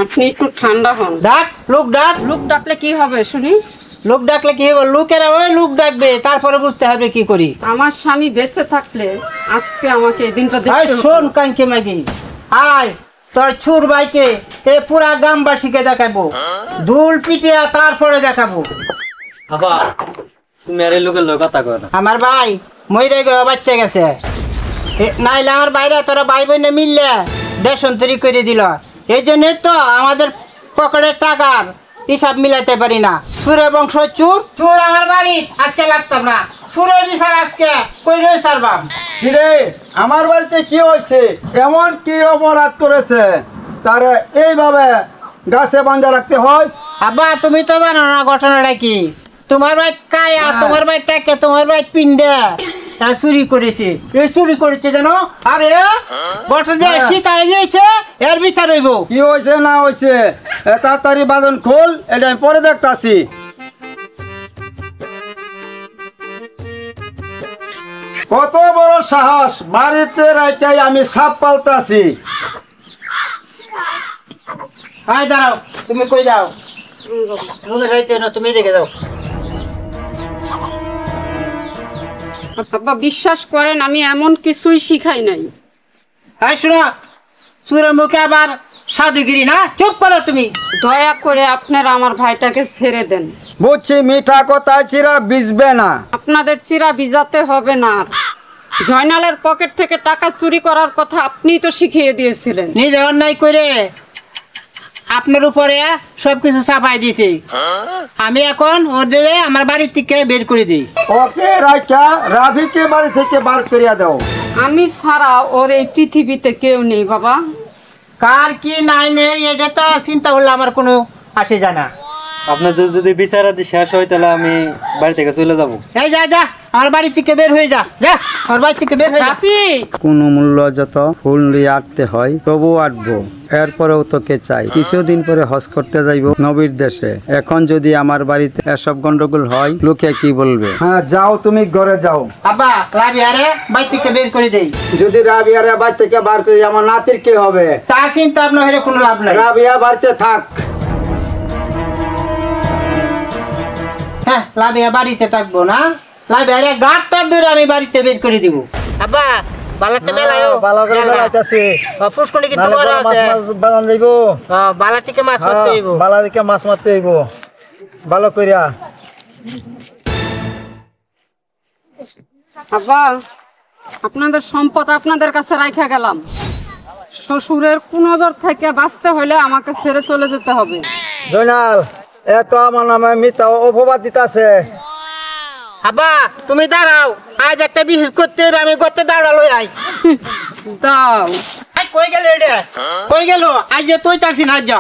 আপনি একটু ঠান্ডা হন। ডাক লোক ডাক। লোক ডাকলে কি হবে শুনি? লোক ডাকলে কি হবে? লোকেরা ওই লোক ডাকবে, তারপরে বুঝতে হবে কি করি। আমার স্বামী বেঁচে থাকলে আজকে আমাকে এই দিনটা আয় দেখতে শোন হতো। কাঙ্কি মাগি, আয় তোর ছুর ভাইকে এ পুরা গ্রামবাসীকে দেখাবো, দুল পিটিয়া তারপরে দেখাবো। আবা তুমি আর এই লোকের লোক কথা কয় না। আমার ভাই মইরে গো বাচ্চা গেছে, নাইলে আমার বাইরে তোরা ভাই বোনে মিললে দেশান্তরি করে দিল। এই জন্যই তো আমাদের পকেটের টাকার হিসাব মিলাইতে পারি না। চুরে বংশ চুর, চুর আমার বাড়ি আজকে লাগতাম না, চুরের বিচার আজকে কই রয়ে সারবাম। কিরে আমার বাড়িতে কি হয়েছে? এমন কি অপরাধ করেছে তারে এইভাবে গাছে বাঁধা রাখতে হয়? আব্বা তুমি তো জানো না ঘটনাটা কি। তোমার ভাই কায়া, তোমার ভাই টাকে, তোমার ভাই পিন্ডে চুরি করেছে। এই চুরি করেছে জানো? আরে ঘটনা শিকার দিয়েছে, এর বিচার হইব। কি হয়েছে না হয়েছে তাড়াতাড়ি বাঁধন খোল, এটা আমি পরে দেখতাছি। কত বড় সাহস, বাড়িতে রাইটাই আমি সাপ পাল্টাছি। আয় দাঁড়াও, তুমি কই যাও? তুমি দেখে যাও। বাবা বিশ্বাস করেন আমি এমন কিছুই শিখাই নাই। আয় শোনো, চুরের মুখে আবার সাধুগিরি না, চুপ করো তুমি। দয়া করে আপনারা আমার ভাইটাকে ছেড়ে দেন। বুঝছি মিঠা কথা চিরা বিজবে না। আপনাদের চিরা ভিজাতে হবে না। আর জয়নালের পকেট থেকে টাকা চুরি করার কথা আপনিই তো শিখিয়ে দিয়েছিলেন। নিজে অন্যায় করে আপনার উপরে সবকিছু চাপাই দিয়েছি। আমি এখন ওর দিলে আমার বাড়ি থেকে বের করে দিই। ওকে রাইটা রাভিকে বাড়ি থেকে বার করিয়া দাও। আমি ছাড়া ওর এই পৃথিবীতে কেউ নেই বাবা। কার কি নাই নেই এটা তো চিন্তা করলে আমার কোনো আসে জানা। আপনার যদি বিচারাদি শেষ হয় তাহলে আমি বাড়ি থেকে চলে যাব। এই যা যা, আমার বাড়ি থেকে বের হয়ে যা, যা আমার বাড়ি থেকে বের হয়ে যা। রাফি, কোন মূল্য যত ফুল নিয়ে আটতে হয় তবু আটবো, এরপরেও তোকে চাই। কিছুদিন পরে হজ করতে যাইব নবীর দেশে। এখন যদি আমার বাড়িতে এসব গন্ডগোল হয় লোকে কি বলবে? হ্যাঁ যাও, তুমি ঘরে যাও। আব্বা লাভি আরে বাড়ি থেকে বের করে দেই। যদি রাবিয়ারে বাড়ি থেকে বার করে আমার নাতির কি হবে? তা চিন্তা আপনার হলে কোনো লাভ নাই। রাবিয়া বাড়িতে থাক। হ্যাঁ লাভিয়া বাড়িতে থাকবো না, লাভিয়া গাঁটটার ধরে আমি বাড়িতে বের করে দিব। আব্বা বালাটা মেলায়ও, ফুসকনি কিন্তু বড় আছে। বানান যাইবো, বালা থেকে মাছ মারতে হইব। বালা দিকে মাছ মারতে হইব ভালো কইরা। বাবা আপনাদের সম্পদ আপনাদের কাছে রাখা গেলাম। শ্বশুরের কুনজর থেকে বাঁচতে হলে আমাকে ছেড়ে চলে যেতে হবে। জয়নাল এত আমার নামে মিথ্যা অপবাদ দিতাছে। আব্বা তুমি দাঁড়াও, আজ একটা বিহিত করতে হবে, আমি করতে দাঁড়ালো। আই দাও। কই গেল এটা? কই গেল? আজ যে তুই তারছি না, যা